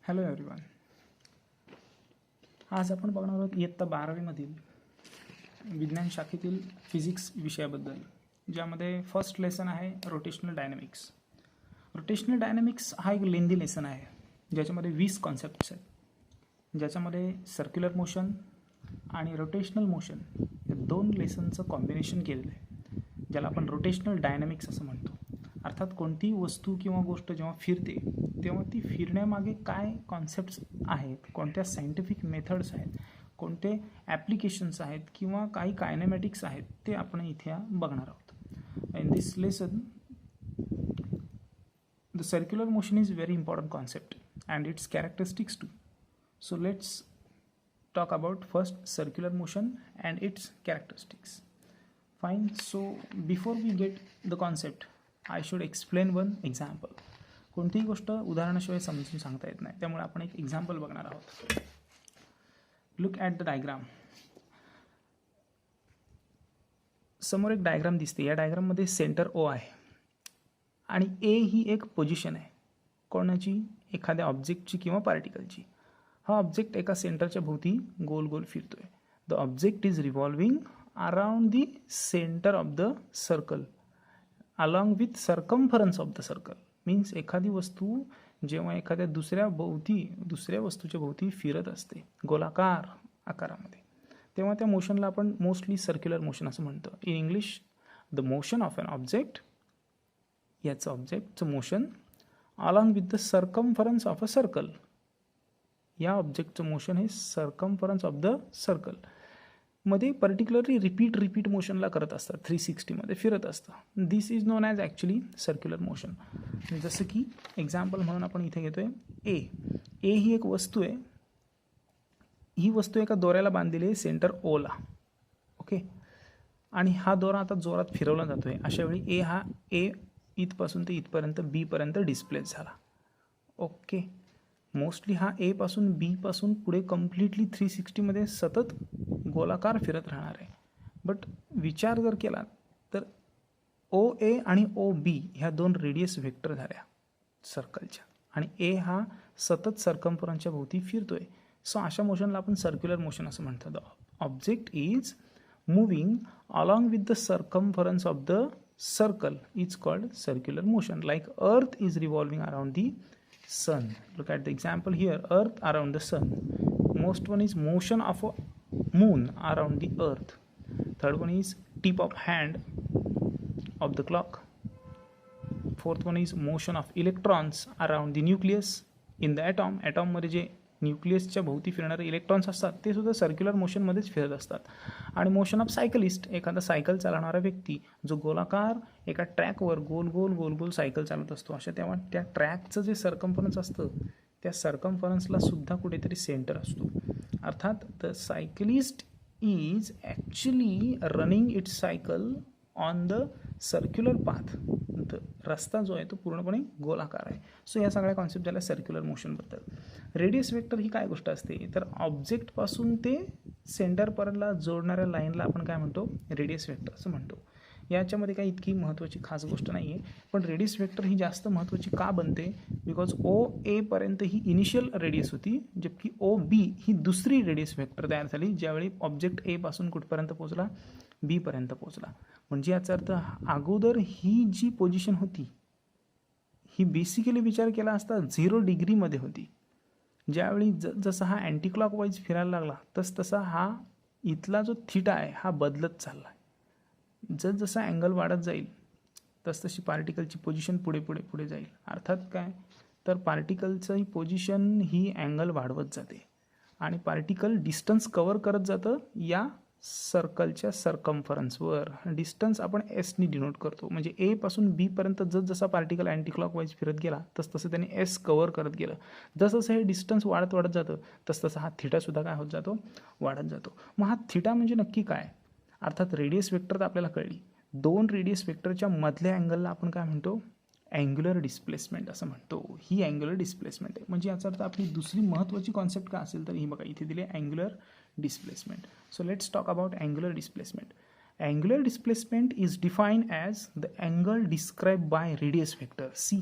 Hello everyone. आज आपण बघणार आहोत इयत्ता 12वीमधील विज्ञान शाखेतील फिजिक्स विषयाबद्दल, ज्यामध्ये फर्स्ट लेसन आहे रोटेशनल डायनॅमिक्स. रोटेशनल डायनॅमिक्स हा एक लेंदी लेसन आहे, ज्याच्यामध्ये 20 कॉन्सेप्ट्स आहेत, ज्याच्यामध्ये सर्क्युलर मोशन आणि रोटेशनल मोशन या दोन लेसनचं कॉम्बिनेशन केलेलं आहे, ज्याला आपण रोटेशनल डायनॅमिक्स असं म्हणतो. अर्थात कोणती वस्तू किंवा गोष्ट जेव्हा फिरते तेव्हा ती फिरण्यामागे काय कॉन्सेप्ट्स आहेत, कोणत्या सायंटिफिक मेथड्स आहेत, कोणते ॲप्लिकेशन्स आहेत किंवा काही कायनेमॅटिक्स आहेत, ते आपण इथे बघणार आहोत. In this lesson the circular motion is very important concept and its characteristics too. So let's talk about first circular motion and its characteristics. Fine. So before we get the concept, I should explain one example. कोणतीही गोष्ट उदाहरणाशिवाय समजून सांगता येत नाही, त्यामुळे आपण एक example बघणार आहोत. Look at the diagram. समोर एक डायग्राम दिसते. या डायग्राममध्ये सेंटर ओ आहे आणि ए ही एक पोझिशन आहे. कोणाची? एखाद्या ऑब्जेक्टची किंवा पार्टिकलची. हा ऑब्जेक्ट एका सेंटरच्या भोवती गोल गोल फिरतोय. The object is revolving around the centre of the circle along with circumference of the circle. Means एखादी वस्तू जेव्हा एखाद्या दुसऱ्या वस्तूच्या भोवती फिरत असते गोलाकार आकारामध्ये, तेव्हा त्या मोशनला आपण मोस्टली सर्क्युलर मोशन असं म्हणतो. In English, the motion of an object, याचं ऑब्जेक्टचं motion along with the circumference of a circle. या ऑब्जेक्टचं मोशन हे सर्कम्फरन्स ऑफ द सर्कल मध्ये पर्टिक्युलरली रिपीट मोशनला करत असतात. 360 मध्ये फिरत असतं. This is known as actually circular motion. जसं की एक्झाम्पल म्हणून आपण इथे घेतोय ए. ए ही एक वस्तू आहे. ही वस्तू एका दोऱ्याला बांधलेली आहे सेंटर ओला. ओके. आणि हा दोरा आता जोरात फिरवला जातोय. अशा वेळी ए इथपासून ते इथपर्यंत बी पर्यंत डिस्प्लेस झाला. ओके. मोस्टली हा ए पासून बी पासून पुढे कम्प्लिटली 360 मध्ये सतत गोलाकार फिरत राहणार आहे. बट विचार जर केला तर ओ ए आणि ओ बी ह्या दोन रेडियस व्हेक्टर झाल्या सर्कलच्या, आणि ए हा सतत सर्कम्फरन्सच्या भोवती फिरतोय. सो अशा मोशनला आपण सर्क्युलर मोशन असं म्हणतो. The object is moving along with the circumference of the circle is called circular motion, like earth is revolving around the sun. Look at the example here. Earth around the sun. Most one is motion of a moon around the earth. Third one is tip of hand of the clock. Fourth one is motion of electrons around the nucleus in the atom. Atom मध्ये जे न्यूक्लियसच्या भोवती फिरणारे electrons असतात ते सुद्धा circular मोशनमध्येच फिरत असतात. आणि मोशन ऑफ सायकलिस्ट, एखादा सायकल चालवणारा व्यक्ती जो गोलाकार एका ट्रॅकवर गोल गोल गोल गोल सायकल चालवत असतो, अशा तेव्हा त्या ट्रॅकचं जे सर्कम्फरन्स असतं त्या सर्कम्फरन्सला सुद्धा कुठेतरी सेंटर असतो. अर्थात the cyclist is actually running it's cycle on the circular path. रस्ता जो आहे तो पूर्णपणे गोलाकार आहे. सो या सगळ्या कॉन्सेप्ट झाल्या सर्क्युलर मोशनबद्दल. रेडियस वेक्टर ही काय गोष्ट असते, तर ऑब्जेक्टपासून ते सेंटरपर्यंतला जोडणाऱ्या लाईनला आपण काय म्हणतो? रेडियस वेक्टर असं म्हणतो. याच्यामध्ये काही इतकी महत्त्वाची खास गोष्ट नाही आहे, पण रेडियस वेक्टर ही जास्त महत्त्वाची का बनते? बिकॉज ओ ए पर्यंत ही इनिशियल रेडियस होती, जबकि ओ बी ही दुसरी रेडियस वेक्टर तयार झाली ज्यावेळी ऑब्जेक्ट ए पासून कुठपर्यंत पोहोचला? बी पर्यंत पोहोचला. म्हणजे याचा अर्थ अगोदर ही जी पोझिशन होती ही बेसिकली विचार केला असता 0 डिग्रीमध्ये होती. ज्यावेळी जसा हा अँटी क्लॉकवाईज फिरायला लागला तसा हा इथला जो थीटा आहे हा बदलत चालला. जसा अँगल वाढत जाईल तशी पार्टिकलची पोझिशन पुढे जाईल. अर्थात काय, तर पार्टिकलची पोझिशन ही अँगल वाढवत जाते आणि पार्टिकल डिस्टन्स कव्हर करत जातं या सर्कलच्या सर्कम्फरन्सवर. डिस्टन्स आपण एसनी डिनोट करतो. म्हणजे ए पासून बी पर्यंत जसा पार्टिकल अँटी क्लॉकवाईज फिरत गेला तसं त्याने एस कव्हर करत गेलं. जसं हे डिस्टन्स वाढत जातं तसं हा थिटासुद्धा काय होत जातो? वाढत जातो. मग हा थिटा म्हणजे नक्की काय? अर्थात रेडियस वेक्टर तर आपल्याला कळली. दोन रेडियस वेक्टरच्या मधल्या अँगलला आपण काय म्हणतो? अँग्युलर डिस्प्लेसमेंट असं म्हणतो. ही अँग्युलर डिस्प्लेसमेंट आहे. म्हणजे याचा अर्थ आपली दुसरी महत्त्वाची कॉन्सेप्ट काय असेल तर ही बघा इथे दिली, angular displacement. So let's talk about angular displacement. Angular displacement is defined as the angle described by radius vector. See,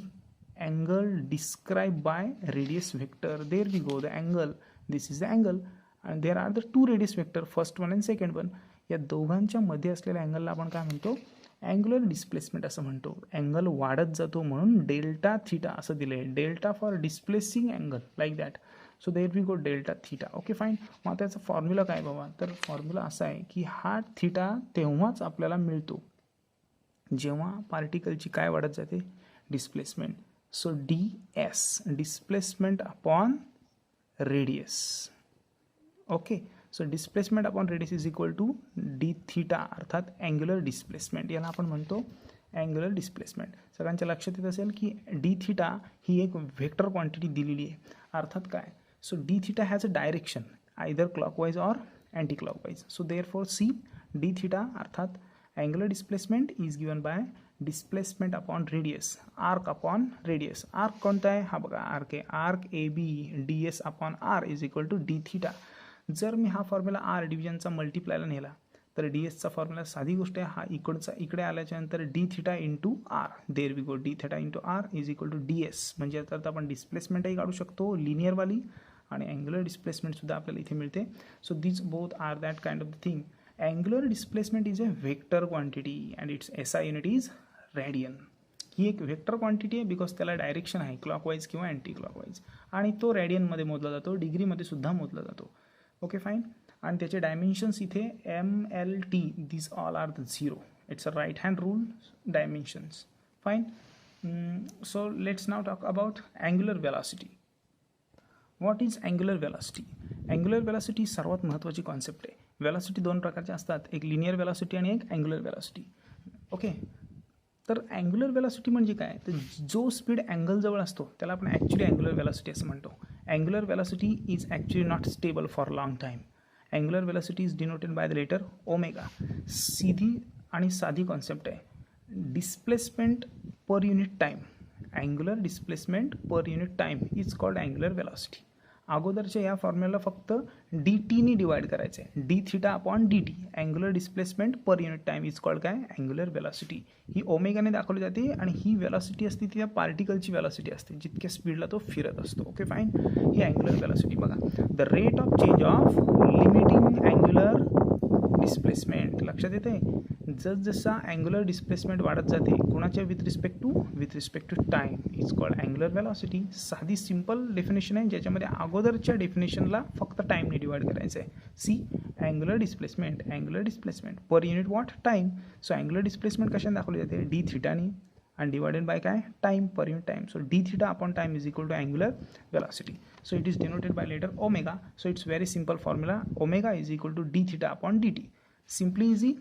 angle described by radius vector. There we go, the angle, this is the angle and there are the two radius vector, first one and second one. या दोघांच्या मध्ये असलेल्या अँगलला आपण काय म्हणतो, angular displacement असं म्हणतो. Angle वाढत जातो म्हणून डेल्टा थीटा असं दिलं आहे, delta for displacing angle like that. So there we go delta theta. Okay fine. मग त्याचा फॉर्म्युला काय बाबा, तर फॉर्म्युला असा आहे की हा थीटा तेव्हाच आपल्याला मिळतो जेव्हा पार्टिकलची काय वाढत जाते, displacement. So D S, displacement upon radius. Okay, so displacement upon radius is equal to D theta, अर्थात अँग्युलर डिस्प्लेसमेंट. याला आपण म्हणतो अँग्युलर डिस्प्लेसमेंट. सगळ्यांच्या लक्षात येत असेल की डी थीटा ही एक व्हेक्टर क्वांटिटी दिलेली आहे. अर्थात काय, so d theta has a direction either clockwise or anti clockwise. So therefore see d theta अर्थात angular displacement is given by displacement upon radius, arc upon radius. Arc कोणता आहे, हा बघा arc आहे, arc A B d S upon r is equal to D theta. जर मी हा formula R डिव्हिजनचा मल्टिप्लायला नेला तर डी एसचा फॉर्म्युला साधी गोष्ट आहे, हा इकडचा इकडे आल्याच्यानंतर D theta into R. There we go, D theta into R is equal to D S. म्हणजे याचा आपण डिस्प्लेसमेंटही काढू शकतो लिनियरवाली आणि अँग्युलर डिस्प्लेसमेंटसुद्धा आपल्याला इथे मिळते. So this both are that kind of the thing. Angular displacement is a vector quantity and it's S I unit is radian. ही एक व्हेक्टर क्वांटिटी आहे बिकॉज त्याला डायरेक्शन आहे क्लॉकवाईज किंवा अँटी क्लॉकवाईज आणि तो रेडियनमध्ये मोजला जातो, डिग्रीमध्ये सुद्धा मोजला जातो. Okay fine. आणि त्याचे डायमेन्शन्स इथे M L T this all are the 0. It's a right hand rule dimensions. Fine. So let's now talk about angular velocity. What is angular velocity? Angular velocity सर्वात महत्त्वाची कॉन्सेप्ट आहे. Velocity दोन प्रकारच्या असतात, एक लिनियर वेलॉसिटी आणि एक angular velocity. Okay, तर अँग्युलर वेलॉसिटी म्हणजे काय, तर जो स्पीड अँगलजवळ असतो त्याला आपण ॲक्च्युली अँग्युलर वेलॉसिटी असं म्हणतो. Angular velocity is actually not stable for long time. Angular velocity is denoted by the letter omega. सीधी आणि साधी कॉन्सेप्ट आहे. Displacement per unit time, angular displacement per unit time is called angular velocity. अगोदरच्या या formula फक्त d टीनी divide करायचं आहे, d theta upon D t. Angular displacement per unit time is called काय, अँग्युलर वेलॉसिटी. ही ओमेगाने दाखवली जाते आणि ही वेलॉसिटी असते ती या पार्टिकलची वेलॉसिटी असते, जितक्या स्पीडला तो फिरत असतो. Okay fine. ही अँग्युलर वेलॉसिटी. बघा, the rate of change of limiting angular displacement. लक्षात येते, जसजसा अँग्युलर डिस्प्लेसमेंट वाढत जाते कुणाच्या with respect to time is called angular velocity. साधी सिंपल डेफिनेशन आहे ज्याच्यामध्ये अगोदरच्या डेफिनेशनला फक्त टाईमने डिवाइड करायचं आहे. See angular displacement per unit what, time. So angular displacement कशाने दाखवली जाते, डी थीटानी and divided by काय, time per unit time. So d theta upon time is equal to angular velocity. So it is denoted by letter omega. So it's very simple formula. Omega is equal to d theta upon dt. Simply easy.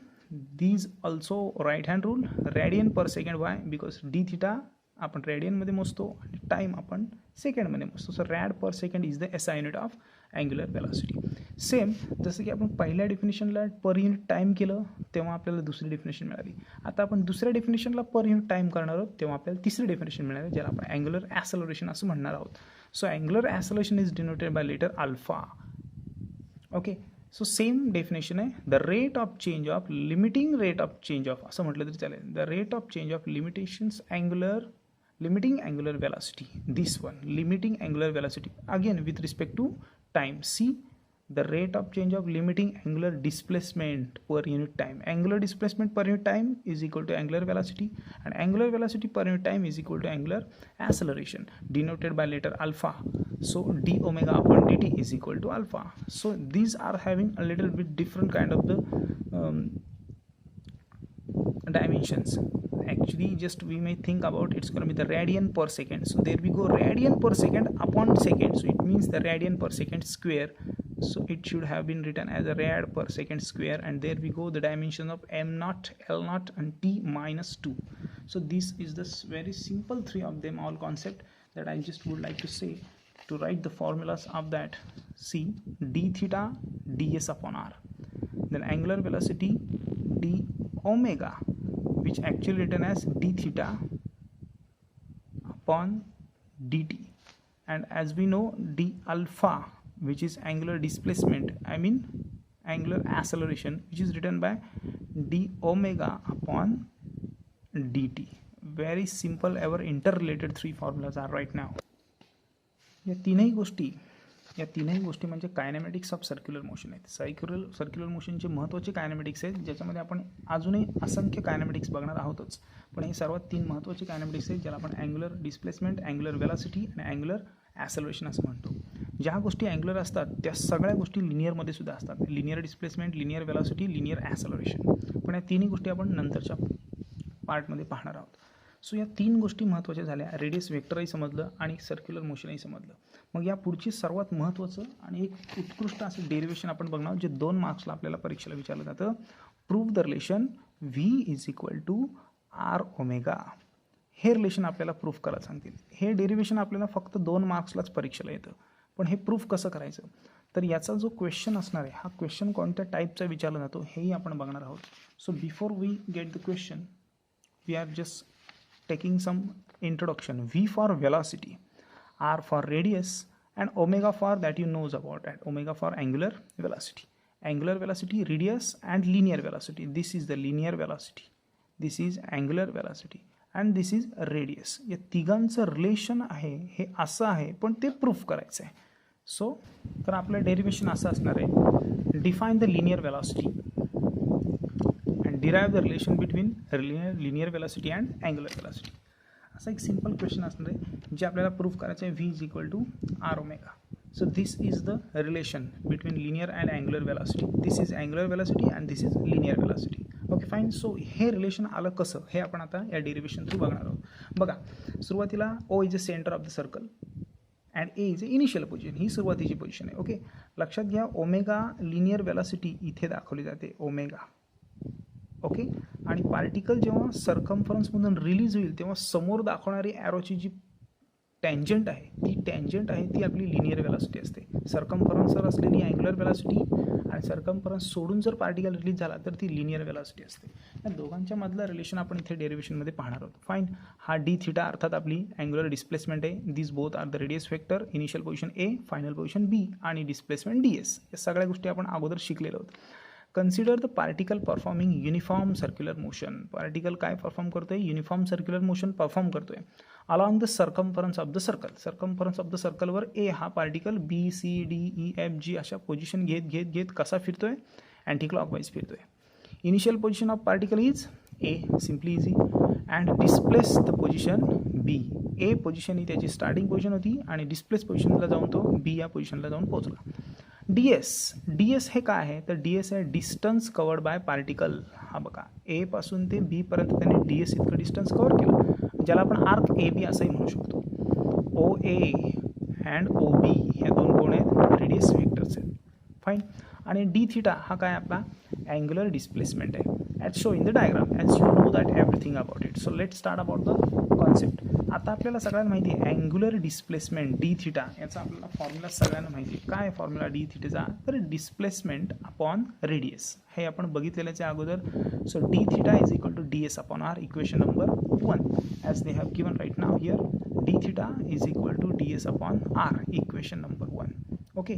These also right hand rule. Radian per second. Why? Because d theta आपण रेडियनमध्ये मोजतो आणि time आपण सेकंडमध्ये मोजतो. So rad per second is the SI unit of angular velocity. Same जसं की आपण पहिल्या डेफिनेशनला पर युनिट टाईम केलं तेव्हा आपल्याला दुसरी डेफिनेशन मिळाली. आता आपण दुसऱ्या डेफिनेशनला पर युनिट टाईम करणार आहोत तेव्हा आपल्याला तिसरी डेफिनेशन मिळाली ज्याला आपण अँग्युलर ॲसेलरेशन असं म्हणणार आहोत. So angular acceleration is denoted by letter alpha. Okay, so same definition आहे. The rate of change of limiting rate of change of असं म्हटलं तरी चालेल. The rate of change of limitations angular limiting angular velocity, this one limiting angular velocity again with respect to time. See the rate of change of limiting angular displacement per unit time. Angular displacement per unit time is equal to angular velocity and angular velocity per unit time is equal to angular acceleration denoted by letter alpha. So d omega upon dt is equal to alpha. So these are having a little bit different kind of the dimensions. Actually just we may think about it's going to be the radian per second. So there we go, radian per second upon second. So it means the radian per second square. So it should have been written as a rad per second square and there we go the dimension of m naught, l naught and t minus 2. So this is this very simple three of them all concept that I just would like to say to write the formulas of that. See d theta ds upon r, then angular velocity d omega which actually written as d theta upon dt, and as we know d alpha which is angular displacement, I mean angular acceleration, which is written by d omega upon dt. very simple ever interrelated 3 formulas are right now. या तीनही गोष्टी म्हणजे कायनेमॅटिक्स of circular motion आहेत. Circular मोशनचे महत्त्वाचे कायनेमॅटिक्स आहेत, ज्याच्यामध्ये आपण अजूनही असंख्य कायनेमॅटिक्स बघणार आहोतच, पण हे सर्वात 3 महत्त्वाचे कायनेमॅटिक्स आहेत, ज्याला आपण अँग्युलर डिस्प्लेसमेंट, अँग्युलर वेलॉसिटी आणि अँग्युलर ॲसेलरेशन असं म्हणतो. ज्या गोष्टी अँग्युलर असतात त्या सगळ्या गोष्टी लिनियरमध्ये सुद्धा असतात. Linear displacement, linear velocity, linear acceleration. पण या तिन्ही गोष्टी आपण नंतरच्या पार्टमध्ये पाहणार आहोत. सो या 3 गोष्टी महत्त्वाच्या झाल्या. रेडियस वेक्टरही समजलं आणि सर्क्युलर मोशनही समजलं. मग या पुढची सर्वात महत्त्वाचं आणि एक उत्कृष्ट असं डेरिवेशन आपण बघणार आहोत, जे 2 मार्क्सला आपल्याला परीक्षेला विचारलं जातं. Prove the relation V=R⍵. हे रिलेशन आपल्याला प्रूफ करायला सांगतील. हे डेरिवेशन आपल्याला फक्त 2 मार्क्सलाच परीक्षेला येतं. पण हे प्रूफ कसं करायचं, तर याचा जो क्वेश्चन असणार आहे, हा क्वेश्चन कोणत्या टाईपचा विचारला जातो हेही आपण बघणार आहोत. So before we get the question, we are just taking some introduction. V for velocity, R for radius, and omega for that you knows about it. Omega for angular velocity. Angular velocity, radius, and linear velocity. This is the linear velocity. This is angular velocity. And this is radius. या तिघांचं relation आहे हे असं आहे, पण ते proof करायचं आहे. So तर आपलं डेरिवेशन असं असणार आहे. Define the linear velocity derive the relation between linear velocity and angular velocity. असा एक सिंपल क्वेश्चन असणार आहे, जे आपल्याला प्रूफ करायचं आहे. V=R⍵. So this is the relation between linear and angular velocity. This is angular velocity and this is linear velocity. Okay fine. So हे relation आलं कसं हे आपण आता या डेरिवेशन थ्रू बघणार आहोत. बघा, सुरुवातीला O is a centre of the circle and A is a initial position. ही सुरुवातीची पोझिशन आहे. ओके, लक्षात घ्या, ओमेगा लिनियर वेलॉसिटी इथे दाखवली जाते, ओमेगा. ओके, आणि पार्टिकल जेव्हा सर्कम्फरन्समधून रिलीज होईल तेव्हा समोर दाखवणारी ॲरोची जी टँजंट आहे ती आपली लिनियर वेलॉसिटी असते. सर्कम्फरन्सवर असलेली अँग्युलर वेलॉसिटी आणि सर्कम्फरन्स सोडून जर पार्टिकल रिलीज झाला तर ती लिनियर वेलॉसिटी असते. या दोघांच्या मधलं रिलेशन आपण इथे डेरिवेशनमध्ये पाहणार आहोत. फाईन. हा d θ अर्थात आपली अँग्युलर डिस्प्लेसमेंट आहे. This both are the radius vector. Initial position A, final position B आणि डिस्प्लेसमेंट ds. या सगळ्या गोष्टी आपण अगोदर शिकलेलो आहोत. Consider the particle performing uniform circular motion. Particle काय परफॉर्म करतोय? युनिफॉर्म सर्क्युलर मोशन परफॉर्म करतोय along the circumference of the circle. Circumference of the सर्कलवर A हा particle B, C, D, E, F, G अशा पोझिशन घेत कसा फिरतोय? Anti clockwise फिरतोय. Initial position of particle is A, simply easy, and displace the position B. A position ही त्याची starting position होती आणि डिस्प्लेस पोझिशनला जाऊन तो B या पोझिशनला जाऊन पोहोचला. ds हे काय आहे? तर ds आहे डिस्टन्स कवर्ड बाय पार्टिकल. हा बघा, A पासून ते B पर्यंत त्याने ds इतकं डिस्टन्स कव्हर केलं, ज्याला आपण आर्क AB असंही म्हणू शकतो. OA अँड OB ह्या 2 कोण आहेत? रेडियस वेक्टर्स आहेत. फाईन. आणि d θ हा काय आपला अँग्युलर डिस्प्लेसमेंट आहे, as show in the diagram, as you know that everything about it. So let start about the concept. आता आपल्याला सगळ्यांना माहिती आहे अँग्युलर डिस्प्लेसमेंट d θ याचा आपल्याला फॉर्म्युला सगळ्यांना माहिती आहे. काय फॉर्म्युला d θ? तर डिस्प्लेसमेंट अपॉन रेडियस. हे आपण बघितलेल्याच आहे अगोदर. So d θ is equal to ds upon r, equation number 1, as they have given right now here. d θ is equal to ds upon r, equation number 1. Okay,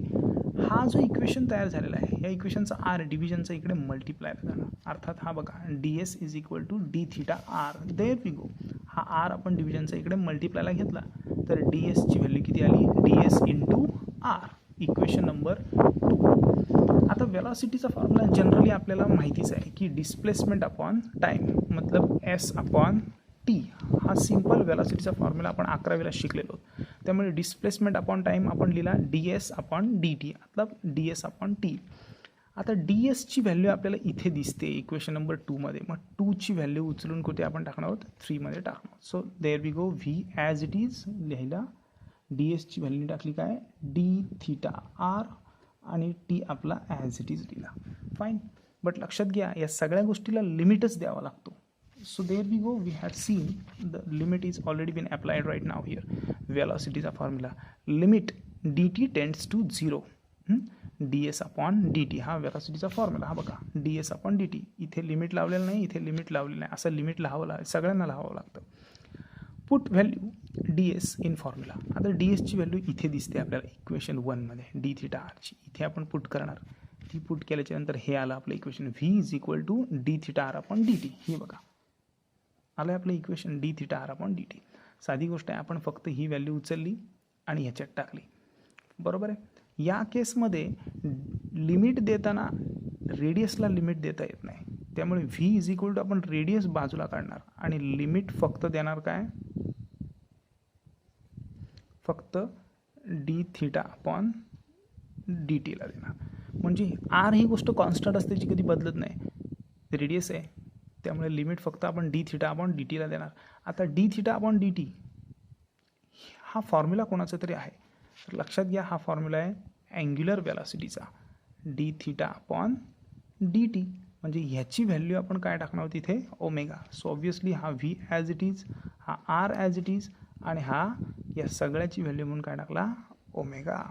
हा जो equation तयार झालेला आहे या इक्वेशनचा r डिव्हिजनचा इकडे मल्टिप्लायला जाणार. अर्थात हा बघा, ds is equal to d θ r. There we go. हा r आपण डिव्हिजनचा इकडे मल्टिप्लायला घेतला तर ds ची व्हॅल्यू किती आली? ds into r, equation number 2. आता वेलॉसिटीचा फॉर्म्युला जनरली आपल्याला माहितीच आहे की डिस्प्लेसमेंट अपॉन टाईम मतलब s अपॉन t. हा सिंपल वेलॉसिटीचा फॉर्म्युला आपण 11वीला शिकलेलो. त्यामुळे डिस्प्लेसमेंट अपॉन टाईम आपण लिहिला ds अपॉन dt, मतलब ds अपॉन t. आता ds ची व्हॅल्यू आपल्याला इथे दिसते इक्वेशन नंबर 2 मध्ये. मग 2 ची व्हॅल्यू उचलून कुठे आपण टाकणार आहोत? 3 मध्ये टाकणार आहोत. So there we go. v as it is लिहिला. ds ची व्हॅल्यू टाकली काय? d θ r आणि t आपला ॲज इट इज लिहिला. फाईन. बट लक्षात घ्या, या सगळ्या गोष्टीला लिमिटच द्यावा लागतो. So there we go. We had seen the limit is already been applied right now here. Velocity is a formula. Limit dt tends to 0. ds upon dt हा वेलॉसिटीचा formula. हा बघा, ds upon dt. इथे limit लावलेलं नाही, इथे limit लावलेलं नाही. असं लिमिट लावावं लागेल, सगळ्यांना लावावं लागतं. Put value ds in formula. आता ds ची व्हॅल्यू इथे दिसते आपल्याला इक्वेशन 1 मध्ये, d θ r ची. इथे आपण पुट करणार. ती पुट केल्याच्या नंतर हे आलं आपलं equation v is equal to d θ r upon dt. हे बघा, आलं आपलं equation D theta R upon D T. साधी गोष्ट आहे, आपण फक्त ही व्हॅल्यू उचलली आणि ह्याच्यात टाकली, बरोबर आहे. या केसमध्ये लिमिट देताना रेडियसला लिमिट देता येत नाही, त्यामुळे व्ही इज इक्वल टू आपण रेडियस बाजूला काढणार आणि लिमिट फक्त देणार काय, फक्त डी थिटा अपॉन डी टीला देणार. म्हणजे आर ही गोष्ट कॉन्स्टंट असते जी कधी बदलत नाही, रेडियस आहे, त्यामुळे लिमिट फक्त आपण डी थिटा अपॉन डी टीला देणार. आता d theta upon D t हा फॉर्म्युला कोणाचा तरी आहे, तर लक्षात घ्या हा फॉर्म्युला आहे अँग्युलर वेलॉसिटीचा, d theta upon D T. म्हणजे ह्याची व्हॅल्यू आपण काय टाकणार आहोत इथे, ओमेगा. सो ऑब्वियसली हा व्ही ॲज इट इज, हा आर ॲज इट इज, आणि हा या सगळ्याची व्हॅल्यू म्हणून काय टाकला, ओमेगा.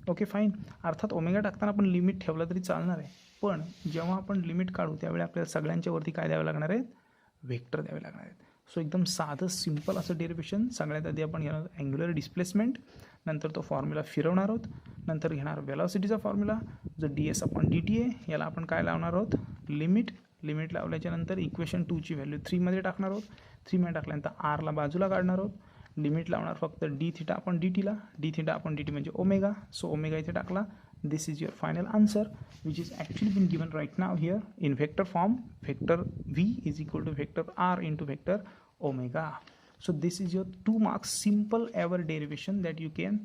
Okay fine. अर्थात ओमेगा टाकताना आपण लिमिट ठेवलं तरी चालणार आहे, पण जेव्हा आपण लिमिट काढू त्यावेळी आपल्याला सगळ्यांच्या वरती काय द्यावे लागणार आहेत, व्हेक्टर द्यावे लागणार आहेत. सो एकदम साधं सिम्पल असं डेरिव्हेशन. सगळ्यात आधी आपण घेणार अँग्युलर डिस्प्लेसमेंट, नंतर तो फॉर्म्युला फिरवणार आहोत, नंतर घेणार वेलॉसिटीचा फॉर्म्युला जो D S upon D T आहे, याला आपण काय लावणार आहोत, लिमिट. लिमिट लावल्याच्या नंतर इक्वेशन 2ची व्हॅल्यू 3मध्ये टाकणार आहोत. 3मध्ये टाकल्यानंतर आरला बाजूला काढणार आहोत, लिमिट लावणार फक्त डी थिटा अपॉन डी टीला. D theta upon D T म्हणजे ओमेगा. सो ओमेगा इथे टाकला. This is your final answer, which is actually been given right now here in vector form. Vector v is equal to vector r into vector omega. So this is your 2 marks simple ever derivation that you can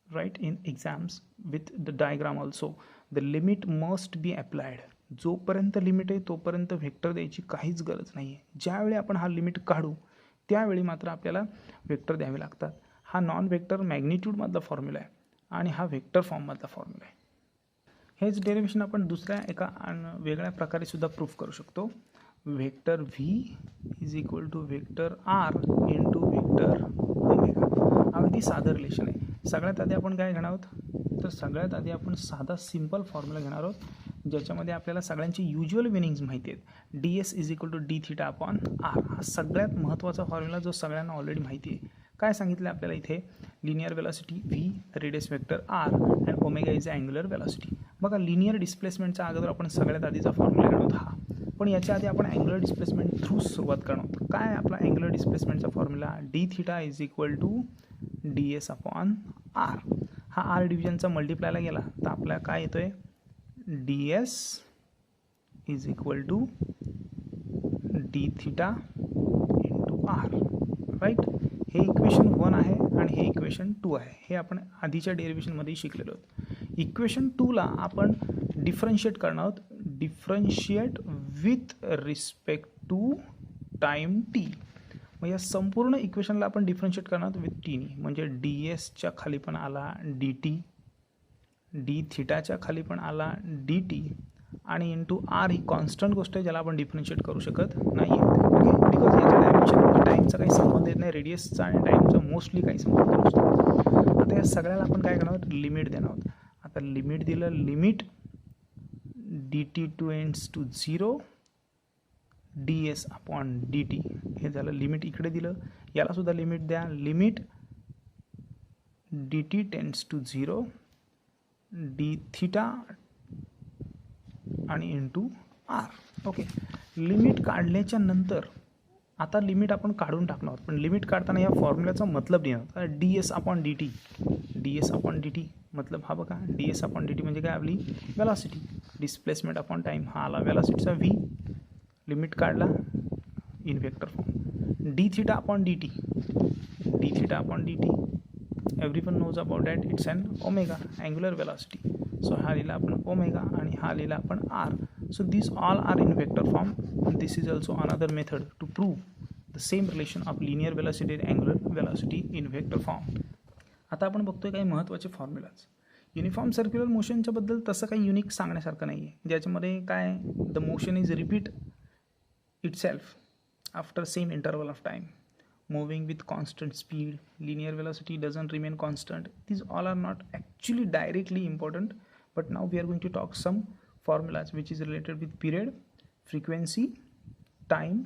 write in exams with the diagram also. The limit must be applied. जोपर्यंत limit आहे तोपर्यंत vector द्यायची काहीच गरज नाही आहे. ज्यावेळी आपण हा लिमिट काढू त्यावेळी मात्र आपल्याला व्हेक्टर द्यावे लागतात. हा नॉन व्हेक्टर मॅग्निट्यूडमधला फॉर्म्युला आहे आणि हा व्हेक्टर फॉर्ममधला फॉर्म्युला आहे. हेच डेरिव्हेशन आपण दुसऱ्या एका वेगळ्या प्रकारे सुद्धा प्रूफ करू शकतो. Vector V is equal to vector R into vector omega. अगदी साधं रिलेशन आहे. सगळ्यात आधी आपण काय घेणार आहोत, तर सगळ्यात आधी आपण साधा सिम्पल फॉर्म्युला घेणार आहोत ज्याच्यामध्ये आपल्याला सगळ्यांची युज्युअल मिनिंग्स माहिती आहेत. D S is equal to D theta upon R. हा सगळ्यात महत्त्वाचा फॉर्म्युला जो सगळ्यांना ऑलरेडी माहिती आहे. काय सांगितलं आपल्याला इथे, linear velocity V, radius vector R and omega is angular velocity. बघा लिनियर डिस्प्लेसमेंटच्या अगोदर आपण सगळ्यात आधीचा फॉर्म्युला घेणार आहोत हा, पण याच्या आधी आपण अँग्युलर डिस्प्लेसमेंट थ्रू सुरुवात करणार आहोत. काय आपला अँग्युलर डिस्प्लेसमेंटचा formula, D theta is equal to D S upon R. हा आर डिव्हिजनचा मल्टिप्लायला गेला तर आपल्याला काय येतोय, D S is equal to D theta into R. Right. हे इक्वेशन 1 आहे आणि हे इक्वेशन 2 आहे. हे आपण आधीच्या डेरिव्हेशनमध्ये शिकलेलो आहोत. इक्वेशन 2ला आपण डिफरन्शिएट करणार आहोत. Differentiate with respect to time T. मग या संपूर्ण इक्वेशनला आपण डिफरन्शिएट करणार आहोत विथ टीनी. म्हणजे डी एसच्या खाली पण आला डी टी, डी थिटाच्या खाली पण आला डी टी, आणि इंटू आर ही कॉन्स्टंट गोष्ट आहे ज्याला आपण डिफरन्शिएट करू शकत नाही आहे. ओके, बिकॉज याच्या डायमेन्शन टाईमचा काही संबंध येत नाही, रेडियसचा आणि टाईमचा मोस्टली काही संबंध नसतो. आता या सगळ्याला आपण काय करणार आहोत, लिमिट देणार आहोत. आता लिमिट दिलं, limit D T to tends to 0 D S upon D T. हे झालं लिमिट इकडे दिलं. याला सुद्धा लिमिट द्या, limit D T tends to 0 D theta आणि इंटू आर. ओके, लिमिट काढल्याच्या नंतर आता लिमिट आपण काढून टाकणार आहोत, पण लिमिट काढताना या फॉर्म्युल्याचा मतलब लिहिणार. D S upon D T, D S upon D T मतलब हा बघा, D S upon D T म्हणजे काय आपली वेलॉसिटी. डिस्प्लेसमेंट अपॉन टाईम हा आला वेलॉसिटीचा व्ही. लिमिट काढला in vector form. D theta upon D T, D theta upon D T everyone knows about that, it's an omega, angular velocity. So हा लिहिला आपण ओमेगा आणि हा लिहिला आपण R. So these all are in vector form. This is also another method to prove the same relation of linear velocity and angular velocity in vector form. आता आपण बघतोय काही महत्त्वाचे फॉर्म्युलाज. युनिफॉर्म सर्क्युलर मोशनच्या बद्दल तसं काही युनिक सांगण्यासारखं नाही आहे, ज्याच्यामध्ये काय the motion is repeat itself after same interval of time, moving with constant speed, linear velocity doesn't remain constant. These all are not actually directly important, but now we are going to talk some formulas which is related with period, frequency, time,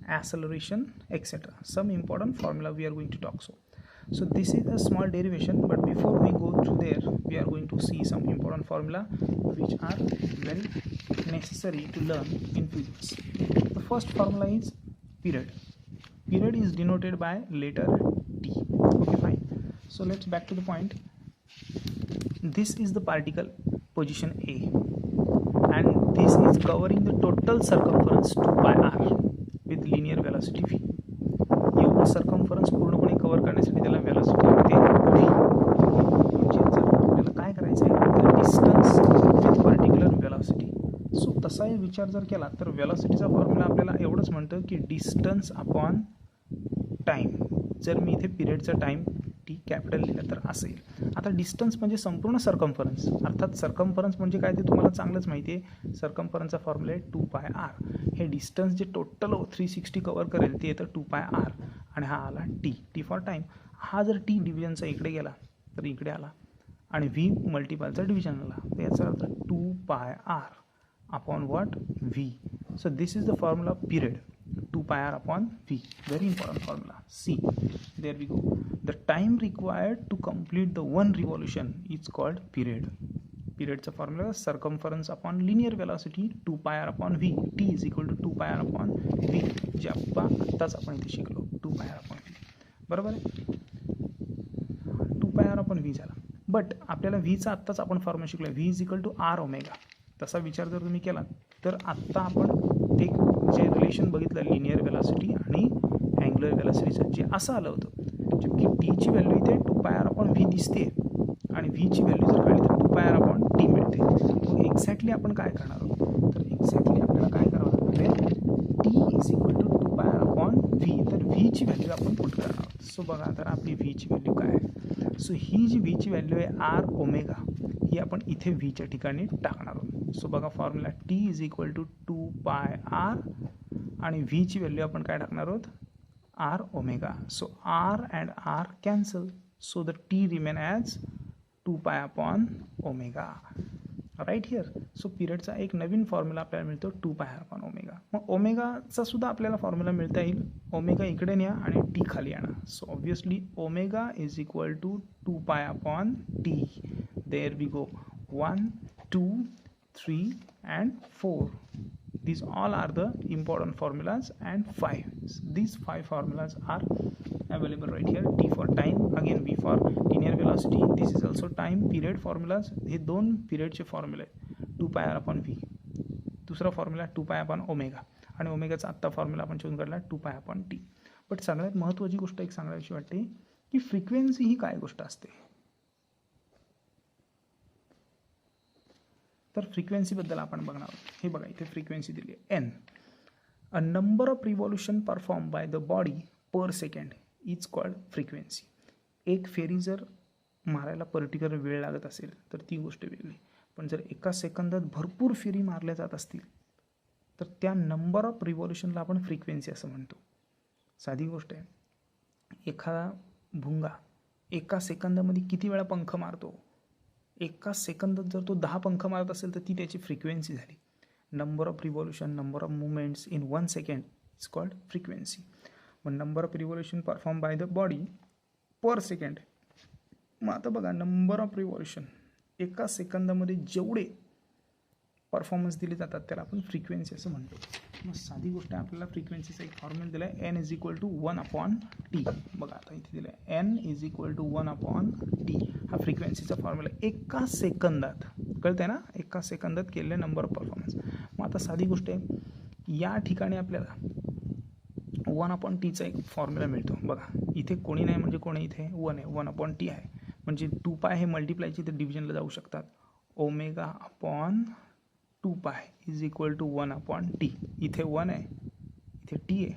acceleration, etc. Some important formula we are going to talk. So this is a small derivation, but before we go through there, we are going to see some important formula which are very necessary to learn in physics. The first formula is period. Period is denoted by letter T. Okay, fine. So let's back to the point. This is the particle position A, and this is covering the total circumference 2 pi r with linear velocity v. एवढं circumference पूर्णपणे cover करण्यासाठी त्याला velocity लागते v. म्हणजे जर आपल्याला काय करायचं आहे तर distance with particular velocity. So तसाही विचार जर केला तर व्हेलॉसिटीचा फॉर्म्युला आपल्याला एवढंच म्हणतं की डिस्टन्स अपॉन टाईम. जर मी इथे पिरियडचा टाईम टी कॅपिटल लिहिलं तर असेल. आता डिस्टन्स म्हणजे संपूर्ण सर्कम्फरन्स, अर्थात सर्कम्फरन्स म्हणजे काय ते तुम्हाला चांगलंच माहिती आहे. सर्कम्फरन्सचा फॉर्म्युला आहे 2 पाय आर. हे डिस्टन्स जे टोटल 360 कवर करेल ते येतं 2 पाय आर, आणि हा आला टी, टी फॉर टाईम. हा जर टी डिव्हिजनचा इकडे गेला तर इकडे आला, आणि व्ही मल्टिपलचा डिव्हिजन आला तर याचा अर्थ 2 pi r upon what v. So this is the formula of period, 2 pi r upon v. Very important formula. C. There we go. The time required to complete the one revolution is called period. Periodचा formula circumference upon linear velocity 2 pi r upon v. T is equal to 2 pi r upon v. जे आत्ताच आपण इथे शिकलो 2 pi r upon v. बरोबर आहे. 2 pi r upon v झाला. But आपल्याला व्हीचा आत्ताच आपण फॉर्म्युला शिकलो, v is equal to r omega. तसा विचार जर तुम्ही केला तर आत्ता आपण एक जे रिलेशन बघितलं लिनियर वेलॉसिटी आणि अँग्युलर वेलॉसिटीचं, जे असं आलं होतं जे की टीची व्हॅल्यू इथे 2 पाय आर अपॉन व्ही दिसते आणि व्हीची व्हॅल्यू जर काढली तर 2 पाय आर अपॉन टी मिळते. मग एक्झॅक्टली आपण काय करणार आहोत तर एक्झॅक्टली आपल्याला काय करावं लागेल, T is equal to 2 pi r upon V. तर व्हीची व्हॅल्यू आपण पुट करणार आहोत. सो बघा तर आपली व्हीची व्हॅल्यू काय आहे. सो ही जी व्हीची व्हॅल्यू आहे आर ओमेगा, ही आपण इथे व्हीच्या ठिकाणी टाकणार आहोत. सो बघा formula t is equal to 2 pi R आणि व्हीची व्हॅल्यू आपण काय टाकणार आहोत R omega. So R and R cancel, so the T remain as 2 pi upon omega. Right here. So पिरियडचा एक नवीन फॉर्म्युला आपल्याला मिळतो 2 पाय अपॉन ओमेगा. मग ओमेगाचा सुद्धा आपल्याला फॉर्म्युला मिळता येईल. ओमेगा इकडे न्या आणि टी खाली आणा. So obviously omega is equal to 2 pi upon t. There we go. 1, 2, 3 and 4. These all are the important formulas, and 5. These 5 formulas are available right here. T for time, again V for linear velocity. This is also time period formulas. हे दोन पिरियडचे फॉर्म्युले 2 pi r upon V. दुसरा formula 2 pi upon omega, आणि ओमेगाचा आत्ता formula आपण शोधून काढला 2 pi upon T. But सगळ्यात महत्त्वाची गोष्ट एक सांगायची वाटते की फ्रिक्वेन्सी ही काय गोष्ट असते. तर फ्रिक्वेन्सीबद्दल आपण बघणार आहोत. हे बघा इथे फ्रिक्वेन्सी दिली आहे n. A number of revolution perform by the body per second is called frequency. एक फेरी जर मारायला पर्टिक्युलर वेळ लागत असेल तर ती गोष्ट वेगळी, पण जर एका सेकंदात भरपूर फेरी मारल्या जात असतील तर त्या नंबर ऑफ रिव्हॉल्युशनला आपण फ्रिक्वेन्सी असं म्हणतो. साधी गोष्ट आहे, एखादा भुंगा एका सेकंदामध्ये किती वेळा पंख मारतो. एका सेकंदात जर तो 10 पंख मारत असेल तर ती त्याची फ्रिक्वेन्सी झाली. Number of revolution, number of movements in 1 second is called frequency. मग number of revolution perform by the body per second. मग आता बघा नंबर ऑफ रिव्हॉल्युशन एका सेकंदामध्ये जेवढे परफॉर्मन्स दिले जातात त्याला आपण फ्रिक्वेन्सी असं म्हणतो. मग साधी गोष्ट आहे, आपल्याला फ्रिक्वेन्सीचा एक फॉर्म्युला दिला आहे n is equal to 1 upon t. बघा आता इथे दिलं आहे n is equal to 1 upon t. हा फ्रिक्वेन्सीचा फॉर्म्युला एका सेकंदात, कळतंय ना, एका सेकंदात केलेले नंबर ऑफ परफॉर्मन्स. मग आता साधी गोष्ट आहे, या ठिकाणी आपल्याला 1 अपॉन टीचा एक फॉर्म्युला मिळतो. बघा इथे कोणी नाही म्हणजे कोणी, इथे 1 आहे, 1 अपॉन टी आहे, म्हणजे 2 पाय हे मल्टिप्लायची तर डिव्हिजनला जाऊ शकतात. Omega upon 2 pi is equal to 1 upon t. इथे 1 आहे, इथे टी आहे.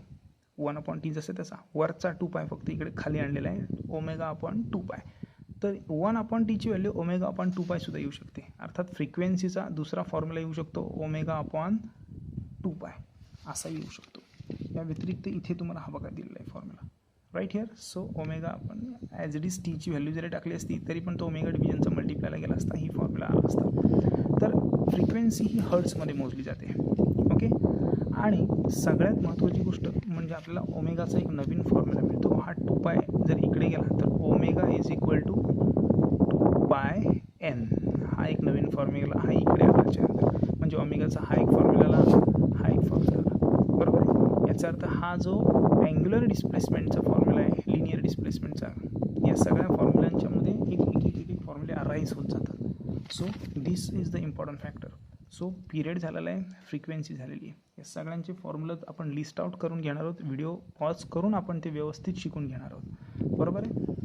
1 अपॉन टी जसं त्याचा वरचा 2 पाय फक्त इकडे खाली आणलेला आहे, ओमेगा अपॉन 2 पाय. तर 1 अपॉन टीची व्हॅल्यू ओमेगा अपॉन 2 पाय सुद्धा येऊ शकते. अर्थात फ्रिक्वेन्सीचा दुसरा फॉर्म्युला येऊ शकतो ओमेगा अपॉन 2 पाय असा येऊ शकतो. या व्यतिरिक्त इथे तुम्हाला हा बघा दिलेला आहे formula right here. So omega आपण ॲज इट इज टीची व्हॅल्यू जरी टाकली असती तरी पण तो ओमेगा डिव्हिजनचा मल्टिप्लायला गेला असता, ही फॉर्म्युला आला असता. तर फ्रिक्वेन्सी ही हर्ट्समध्ये मोजली जाते. ओके. आणि सगळ्यात महत्त्वाची गोष्ट म्हणजे आपल्याला ओमेगाचा एक नवीन फॉर्म्युला मिळतो. हा 2 पाय जर इकडे गेला तर ओमेगा इज इक्वल टू 2 पाय एन. हा एक नवीन फॉर्म्युला हा इकडे आल्याच्यानंतर, म्हणजे ओमेगाचा हा एक फॉर्म्युला, हा एक फॉर्म्युला, बरोबर. याचा अर्थ हा जो अँग्युलर डिस्प्लेसमेंटचा फॉर्म्युला आहे लिनियर डिस्प्लेसमेंटचा, या सगळ्या फॉर्म्युलांच्यामध्ये एक फॉर्म्युले अराईज होत जातात. So this is the important factor. So period झालेला आहे, फ्रिक्वेन्सी झालेली आहे, या सगळ्यांचे फॉर्म्युला आपण लिस्ट आउट करून घेणार आहोत. व्हिडिओ पॉज करून आपण ते व्यवस्थित शिकून घेणार आहोत. बरोबर आहे.